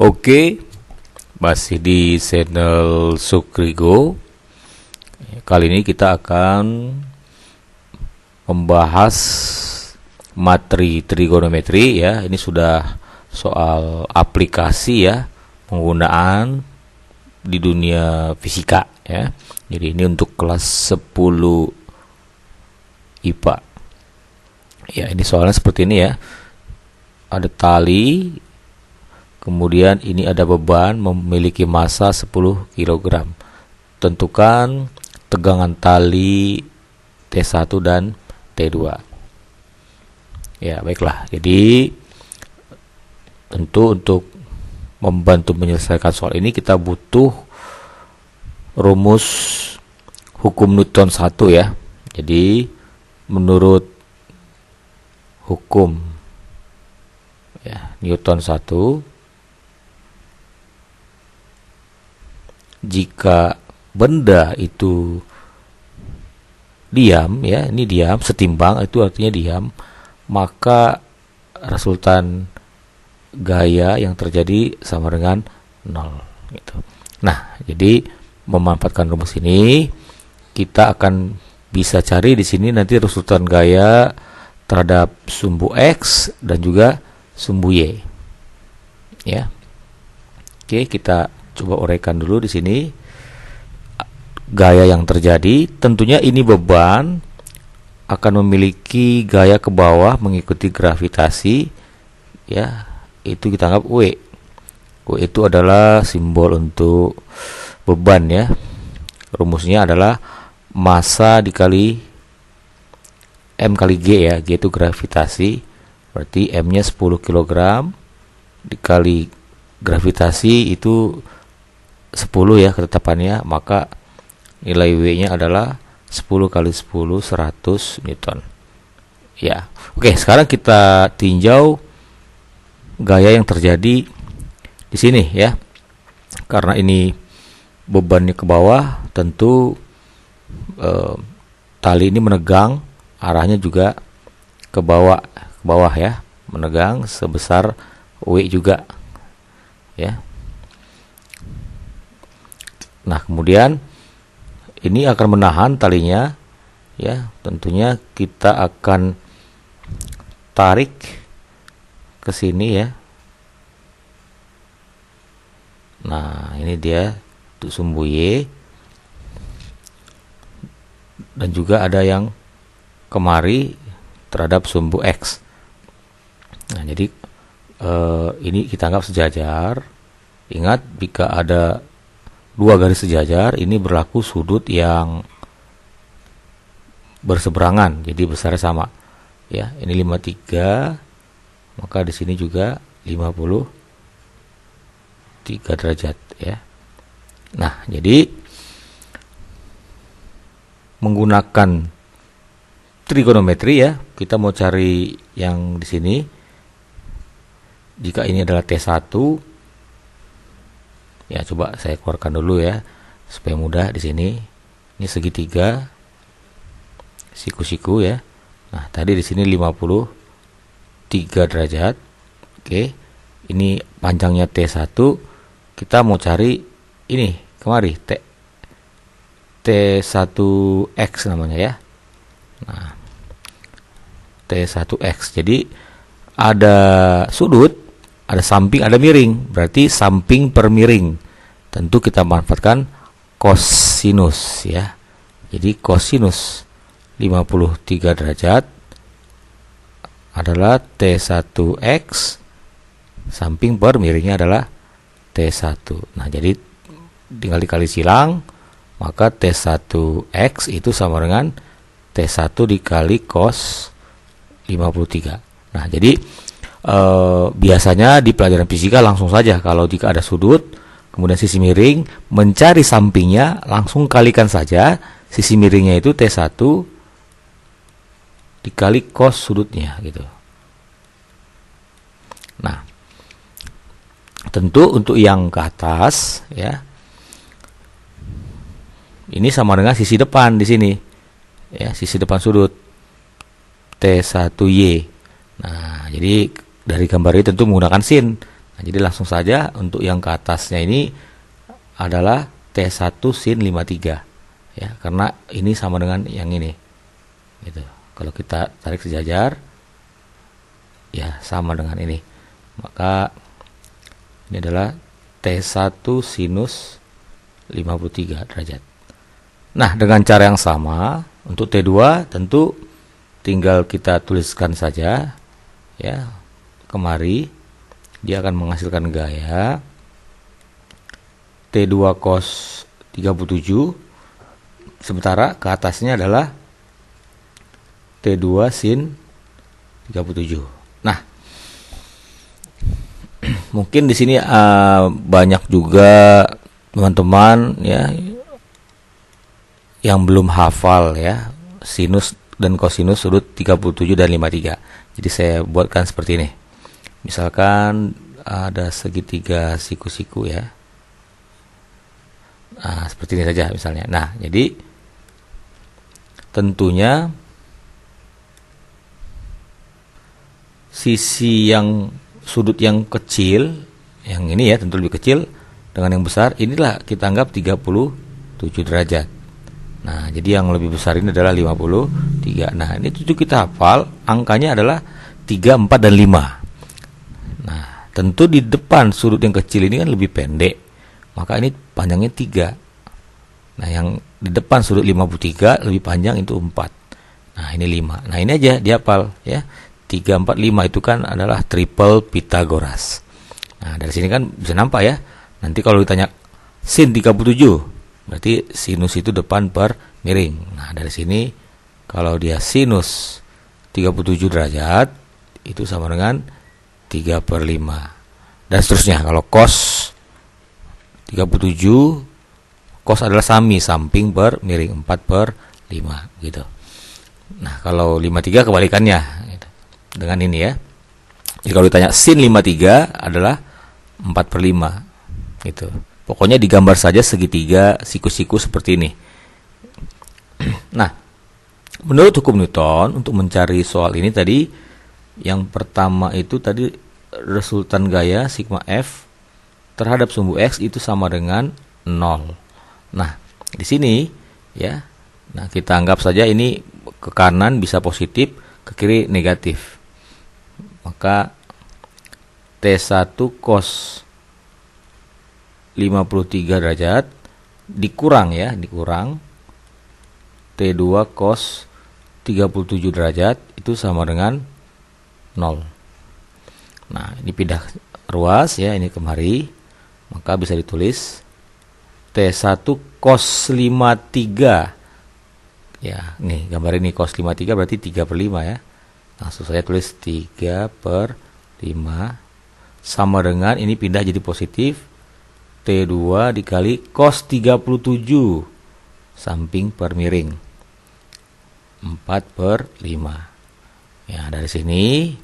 Oke, masih di channel Sukrigo. Kali ini kita akan membahas materi trigonometri ya. Ini sudah soal aplikasi ya, penggunaan di dunia fisika ya. Jadi ini untuk kelas 10 IPA. Ya, ini soalnya seperti ini ya. Ada tali, kemudian ini ada beban memiliki massa 10 kg. Tentukan tegangan tali T1 dan T2. Ya, baiklah. Jadi tentu untuk membantu menyelesaikan soal ini kita butuh rumus hukum Newton 1 ya. Jadi menurut hukum ya, Newton 1, jika benda itu diam ya, ini diam, setimbang itu artinya diam, maka resultan gaya yang terjadi sama dengan 0 gitu. Nah, jadi memanfaatkan rumus ini kita akan bisa cari di sini nanti resultan gaya terhadap sumbu X dan juga sumbu Y. Ya. Oke, kita coba uraikan dulu di sini gaya yang terjadi. Tentunya ini beban akan memiliki gaya ke bawah mengikuti gravitasi ya, itu kita anggap W. W itu adalah simbol untuk beban ya. Rumusnya adalah massa dikali M kali G ya. G itu gravitasi, berarti M-nya 10 kg dikali gravitasi itu 10 ya ketetapannya, maka nilai W-nya adalah 10 kali 10 100 Newton. Ya. Oke, sekarang kita tinjau gaya yang terjadi di sini ya. Karena ini bebannya ke bawah, tentu tali ini menegang, arahnya juga ke bawah ya, menegang sebesar W juga ya. Nah, kemudian ini akan menahan talinya ya. Tentunya kita akan tarik ke sini ya. Nah, ini dia untuk sumbu Y, dan juga ada yang kemari terhadap sumbu X. Nah, jadi ini kita anggap sejajar. Ingat, jika ada dua garis sejajar, ini berlaku sudut yang berseberangan, jadi besarnya sama. Ya, ini 53, maka di sini juga 53 derajat ya. Nah, jadi menggunakan trigonometri ya, kita mau cari yang di sini. Jika ini adalah T1 ya, coba saya keluarkan dulu ya supaya mudah di sini. Ini segitiga siku-siku ya. Nah, tadi di sini 53 derajat. Oke. Ini panjangnya T1. Kita mau cari ini kemari T1X namanya ya. Nah, T1X. Jadi ada sudut, ada samping, ada miring. Berarti samping per miring. Tentu kita manfaatkan kosinus ya. Jadi kosinus 53 derajat adalah T1X, samping per miringnya adalah T1. Nah, jadi tinggal dikali silang, maka T1X itu sama dengan T1 dikali cos 53. Nah, jadi biasanya di pelajaran fisika langsung saja, kalau jika ada sudut kemudian sisi miring, mencari sampingnya langsung kalikan saja sisi miringnya itu T1 dikali cos sudutnya gitu. Nah, tentu untuk yang ke atas ya, ini sama dengan sisi depan di sini ya, sisi depan sudut T1Y. Nah, jadi dari gambar ini tentu menggunakan sin. Nah, jadi langsung saja untuk yang ke atasnya ini adalah T1 sin 53 ya, karena ini sama dengan yang ini gitu. Kalau kita tarik sejajar ya sama dengan ini, maka ini adalah T1 sinus 53 derajat. Nah, dengan cara yang sama untuk T2 tentu tinggal kita tuliskan saja ya, kemari dia akan menghasilkan gaya T2 cos 37, sementara ke atasnya adalah T2 sin 37. Nah, mungkin di sini banyak juga teman-teman ya yang belum hafal ya sinus dan kosinus sudut 37 dan 53. Jadi saya buatkan seperti ini. Misalkan ada segitiga siku-siku ya. Nah, seperti ini saja misalnya. Nah, jadi tentunya sisi yang sudut yang kecil, yang ini ya tentu lebih kecil dengan yang besar, inilah kita anggap 37 derajat. Nah, jadi yang lebih besar ini adalah 53. Nah, ini tujuh kita hafal, angkanya adalah 3, 4, dan 5. Nah, tentu di depan sudut yang kecil ini kan lebih pendek, maka ini panjangnya 3. Nah, yang di depan sudut 53 lebih panjang itu 4. Nah, ini 5. Nah, ini aja dihafal ya. 3, 4, 5 itu kan adalah triple Pythagoras. Nah, dari sini kan bisa nampak ya. Nanti kalau ditanya sin 37, berarti sinus itu depan per miring. Nah, dari sini kalau dia sinus 37 derajat itu sama dengan 3/5. Dan seterusnya. Kalau cos 37, cos adalah sami samping per miring 4/5 gitu. Nah, kalau 53 kebalikannya gitu. Dengan ini ya. Jadi kalau ditanya sin 53 adalah 4/5 gitu. Pokoknya digambar saja segitiga siku-siku seperti ini. Nah, menurut hukum Newton untuk mencari soal ini tadi, yang pertama itu tadi resultan gaya sigma F terhadap sumbu X itu sama dengan 0. Nah, di sini ya. Nah, kita anggap saja ini ke kanan bisa positif, ke kiri negatif. Maka T1 cos 53 derajat dikurang T2 cos 37 derajat itu sama dengan 0. Nah, ini pindah ruas ya, ini kemari, maka bisa ditulis T1 cos 53 ya, nih gambar ini cos 53 berarti 3/5 ya. Langsung saya tulis 3/5 sama dengan ini pindah jadi positif T2 dikali cos 37 samping per miring 4/5. Ya, dari sini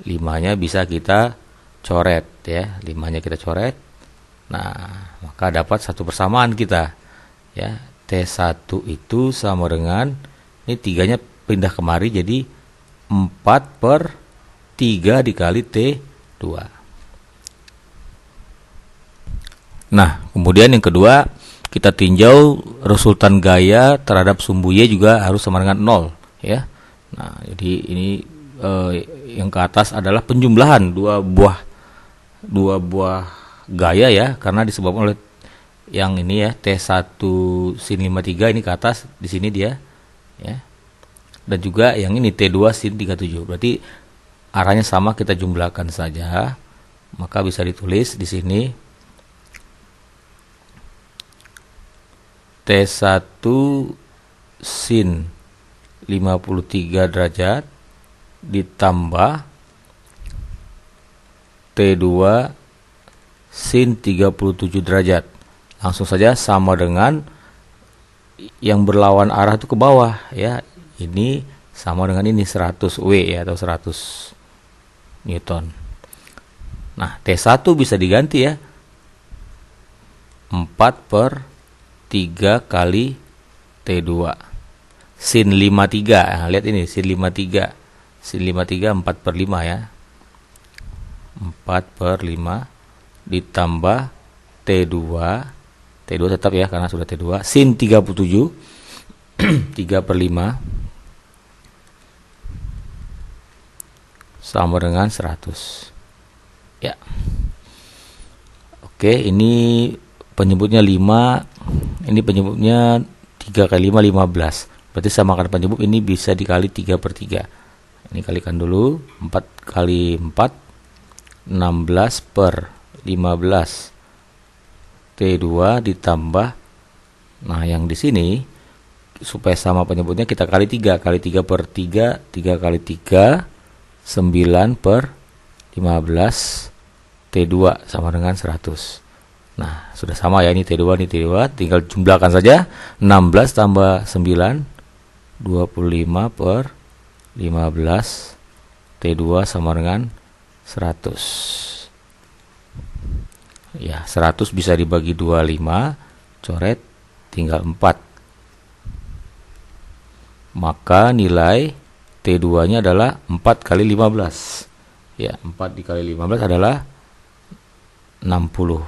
5-nya bisa kita coret ya. 5-nya kita coret. Nah, maka dapat satu persamaan kita. Ya, T1 itu sama dengan ini 3-nya pindah kemari jadi 4/3 dikali T2. Nah, kemudian yang kedua, kita tinjau resultan gaya terhadap sumbu Y juga harus sama dengan 0 ya. Nah, jadi ini yang ke atas adalah penjumlahan dua buah gaya ya, karena disebabkan oleh yang ini ya, T1 sin 53 ini ke atas, di sini dia ya. Dan juga yang ini T2 sin 37. Berarti arahnya sama, kita jumlahkan saja. Maka bisa ditulis di sini T1 sin 53 derajat ditambah T2 sin 37 derajat. Langsung saja sama dengan yang berlawan arah itu ke bawah ya. Ini sama dengan ini 100 W ya, atau 100 Newton. Nah, T1 bisa diganti ya. 4/3 kali T2 sin 53. Nah, lihat ini sin 53. Sin 53 4/5 ya. 4/5 ditambah T2 tetap ya karena sudah T2 sin 37 3/5 sama dengan 100 ya. Oke, ini penyebutnya 5, ini penyebutnya 3 kali 5 15, berarti samakan penyebut ini bisa dikali 3/3. Ini kalikan dulu, 4 kali 4 16/15 T2 ditambah, nah yang di sini supaya sama penyebutnya kita kali 3 kali 3/3, 3 kali 3 9/15 T2 sama dengan 100. Nah sudah sama ya, ini T2 tinggal jumlahkan saja, 16 tambah 9 25/15 T2 sama dengan 100 ya. 100 bisa dibagi 25, coret tinggal 4, maka nilai T2 nya adalah 4 kali 15 ya. 4 dikali 15 adalah 60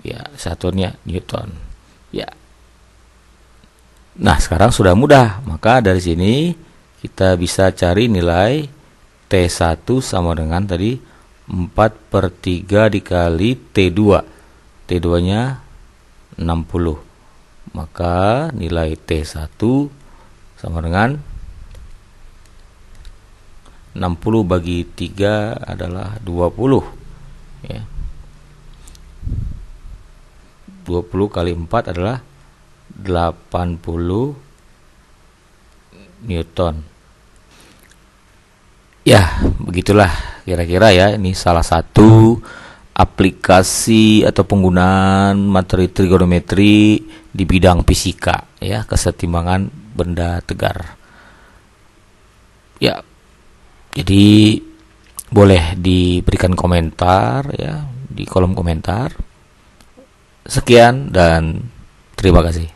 ya, satuannya Newton ya. Nah sekarang sudah mudah, maka dari sini kita bisa cari nilai T1 sama dengan tadi 4/3 dikali T2, T2 nya 60, maka nilai T1 sama dengan 60 bagi 3 adalah 20 ya. 20 kali 4 adalah 80 Newton ya. Begitulah kira-kira ya, ini salah satu aplikasi atau penggunaan materi trigonometri di bidang fisika ya, kesetimbangan benda tegar ya. Jadi boleh diberikan komentar ya di kolom komentar. Sekian dan terima kasih.